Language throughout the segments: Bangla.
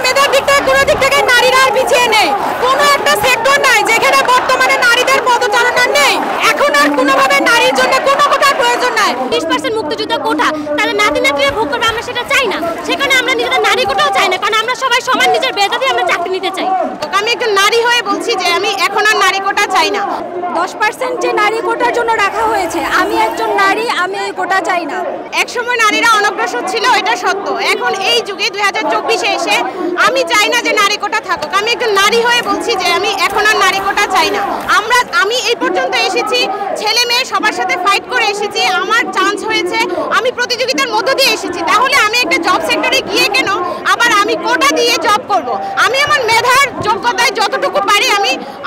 মেধার দিক থেকে কোনো দিক থেকে নারীরা আর পিছিয়ে নেই। কোনো একটা সেক্টর নাই যেখানে বর্তমানে নারীদের পদচারণা নেই। এখন আর কোনোভাবে নারীর জন্য কোনো কোটার প্রয়োজন নাই। 20% মুক্তিযোদ্ধা কোটা তাদের নাতি নাতনিরা ভোগ করবে, আমরা সেটা চাই না। সেখানে আমরা নিজেদের নারী কোটাও চাই না, কারণ আমরা সবাই সমান নিজের বেতন দিয়ে আমরা চাকরি নিতে চাই। আমি একজন নারী হয়ে বলছি যে আমি এখন আর নারী কোটা চাই না। 10% যে নারী কোটার জন্য রাখা হয়েছে, আমি একজন নারী, আমি এই কোটা চাই না। একসময় নারীরা অনগ্রসর ছিল, এটা সত্য। এখন এই যুগে 2024-এ এসে আমি চাই না যে নারী কোটা থাকুক। আমি একজন নারী হয়ে বলছি যে আমি এখন আর নারী কোটা চাই না। আমি এই পর্যন্ত এসেছি, ছেলে মেয়ে সবার সাথে ফাইট করে এসেছি, আমার চান্স হয়েছে, আমি প্রতিযোগিতার মধ্য দিয়ে এসেছি। তাহলে আমি একটা জব সেক্টরে গিয়ে কেন আবার আমি কোটা দিয়ে জব করব? আমি আমার মেধার যোগ্যতায় যতটুকু পারি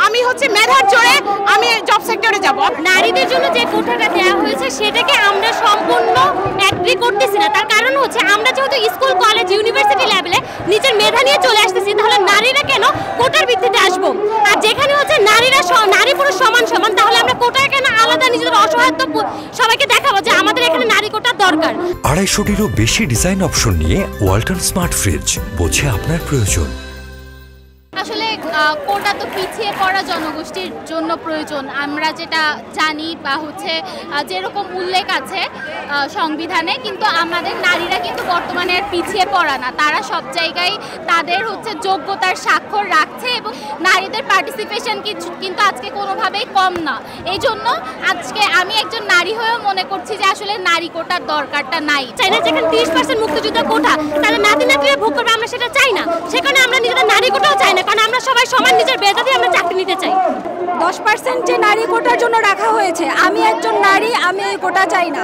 আমি হচ্ছে মেধার জোরে আমি জব সেক্টরে যাব। নারীদের জন্য যে কোটাটা দেওয়া হয়েছে সেটাকে আমরা সম্পূর্ণ অ্যাগ্রি করতেছি না। তার কারণ হচ্ছে আমরা যেহেতু স্কুল, কলেজ, ইউনিভার্সিটি লেভেলে নিজের মেধা নিয়ে চলে আসতেছি, তাহলে নারীরা কেন কোটার ভিত্তিতে আসবো? আর যেখানে হচ্ছে নারী পুরুষ সমান সমান, তাহলে আমরা কোটায় কেন আলাদা নিজেদের অসহায়ত্ব সবাইকে দেখাবো যে আমাদের এখানে নারী কোটার দরকার। 250-টিরও বেশি ডিজাইন অপশন নিয়ে ওয়ালটন স্মার্ট ফ্রিজ, বোঝে আপনার প্রয়োজন। আসলে কোটা তো পিছিয়ে পড়া জনগোষ্ঠীর জন্য প্রয়োজন, আমরা যেটা জানি বা হচ্ছে যেরকম উল্লেখ আছে সংবিধানে। কিন্তু আমাদের নারীরা কিন্তু বর্তমানে আর পিছিয়ে পড়া না, তারা সব জায়গায় তাদের হচ্ছে যোগ্যতার স্বাক্ষর রাখছে এবং নারীদের পার্টিসিপেশন কিন্তু আজকে কোনোভাবেই কম না। এই জন্য আজকে আমি একজন নারী হয়েও মনে করছি যে আসলে নারী কোটার দরকারটা নাই। চাই না যেখানে 30% মুক্তিযোদ্ধা কোটা তাদের নাতি নাতনিরা ভোগ করবে, আমরা সেটা চাই না। সেখানে আমরা নিজেদের নারী কোটাও চাই না, কারণ আমরা সবাই সমান নিজের বেতন দিয়ে আমরা চাকরি নিতে চাই। 10% যে নারী কোটার জন্য রাখা হয়েছে, আমি একজন নারী, আমি এই কোটা চাই না।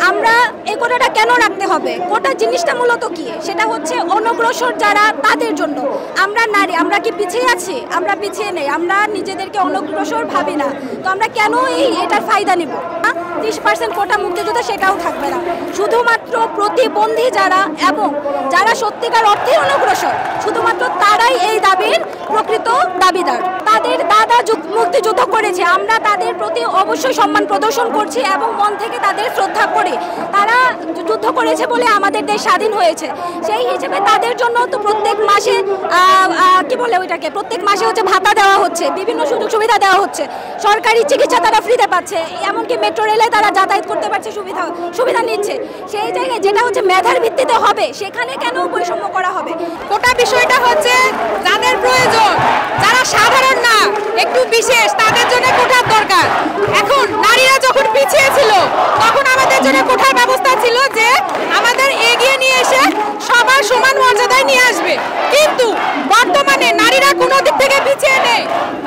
আমরা এই কোটাটা কেন রাখতে হবে? কোটা জিনিসটা মূলত কি? সেটা হচ্ছে অনগ্রসর যারা, তাদের জন্য। আমরা নারী, আমরা কি পিছিয়ে আছি? আমরা পিছিয়ে নেই, আমরা নিজেদেরকে অনগ্রসর ভাবি না। তো আমরা কেন এটার ফায়দা নিব? 30% কোটা মুক্তিযোদ্ধা সেটাও থাকবে না। শুধুমাত্র প্রতিবন্ধী যারা এবং যারা সত্যিকার অর্থে অনগ্রসর, শুধুমাত্র তারাই এই দাবির প্রকৃত দাবিদার। তাদের দাদা মুক্তিযুদ্ধ করেছে, আমরা তাদের প্রতি অবশ্যই সম্মান প্রদর্শন করছি এবং মন থেকে তাদের শ্রদ্ধা করি। তারা যুদ্ধ করেছে বলে আমাদের দেশ স্বাধীন হয়েছে। সেই হিসেবে তাদের জন্য তো প্রত্যেক মাসে প্রত্যেক মাসে হচ্ছে ভাতা দেওয়া হচ্ছে, বিভিন্ন সুযোগ সুবিধা দেওয়া হচ্ছে, সরকারি চিকিৎসা তারা ফ্রিতে পাচ্ছে, এমনকি মেট্রো রেলে তারা যাতায়াত করতে পারছে, সুবিধা নিচ্ছে। সেই জায়গায় যেটা হচ্ছে মেধার ভিত্তিতে হবে, সেখানে কেন বৈষম্য করা হবে? কোটা বিষয়টা হচ্ছে যাদের প্রয়োজন, যারা সাধারণ না, একটু বিশেষ, তাদের জন্য কোটার দরকার। এখন নারীরা যখন পিছিয়ে ছিল তখন আমাদের জন্য কোটার ব্যবস্থা ছিল যে আমাদের এগিয়ে নিয়ে এসে সবার সমান মর্যাদায় নিয়ে আসবে। কিন্তু বর্তমানে নারীরা কোনো দিক থেকে পিছিয়ে নেই।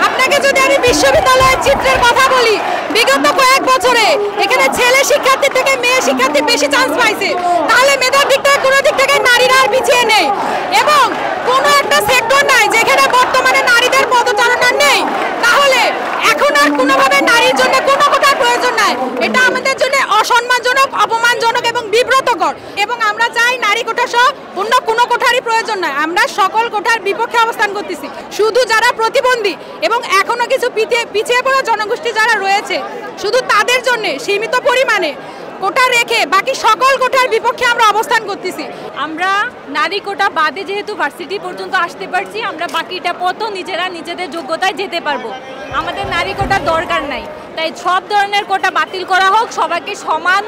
আপনাকে যদি আমি বিশ্ববিদ্যালয়ের চিত্রের কথা বলি, বিগত কয়েক বছরে এখানে ছেলে শিক্ষার্থী থেকে মেয়ে শিক্ষার্থী বেশি চান্স পাইছে। তাহলে মেধার দিক থেকে কোনো দিক থেকে নারীরা আর পিছিয়ে নেই। এবং কোনো একটা সেক্টর নাই যেখানে বর্তমানে নারীদের পদচারণা নেই। তাহলে এখন আর কোনোভাবে নারীর জন্য কোনো কোটার প্রয়োজন নাই। এটা আমাদের জন্য অসম্মানজনক, অপমানজনক এবং বিব্রতকর। এবং আমরা চাই নারী কোটা সহ অন্য কোনো কোঠারই প্রয়োজন নাই। আমরা সকল কোঠার বিপক্ষে অবস্থান করতেছি। শুধু যারা প্রতিবন্ধী এবং এখনো কিছু পিছিয়ে পড়া জনগোষ্ঠী যারা রয়েছে, শুধু তাদের জন্য সীমিত পরিমাণে কোটা রেখে বাকি সকল কোটার বিপক্ষে আমরা অবস্থান করতেছি। আমরা নারী কোটা বাদে যেহেতু ভার্সিটি পর্যন্ত আসতে পারছি, আমরা বাকিটা পথও নিজেরা নিজেদের যোগ্যতায় যেতে পারবো। আমাদের নারী কোটার দরকার নাই। তাই সব ধরনের কোটা বাতিল করা হোক, সবাইকে সমান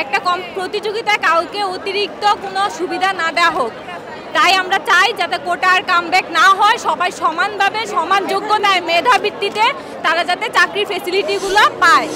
একটা প্রতিযোগিতায় কাউকে অতিরিক্ত কোনো সুবিধা না দেওয়া হোক। তাই আমরা চাই যাতে কোটা আর কামব্যাক না হয়, সবাই সমানভাবে সমান যোগ্যতায় মেধা ভিত্তিতে তারা যাতে চাকরির ফেসিলিটিগুলো পায়।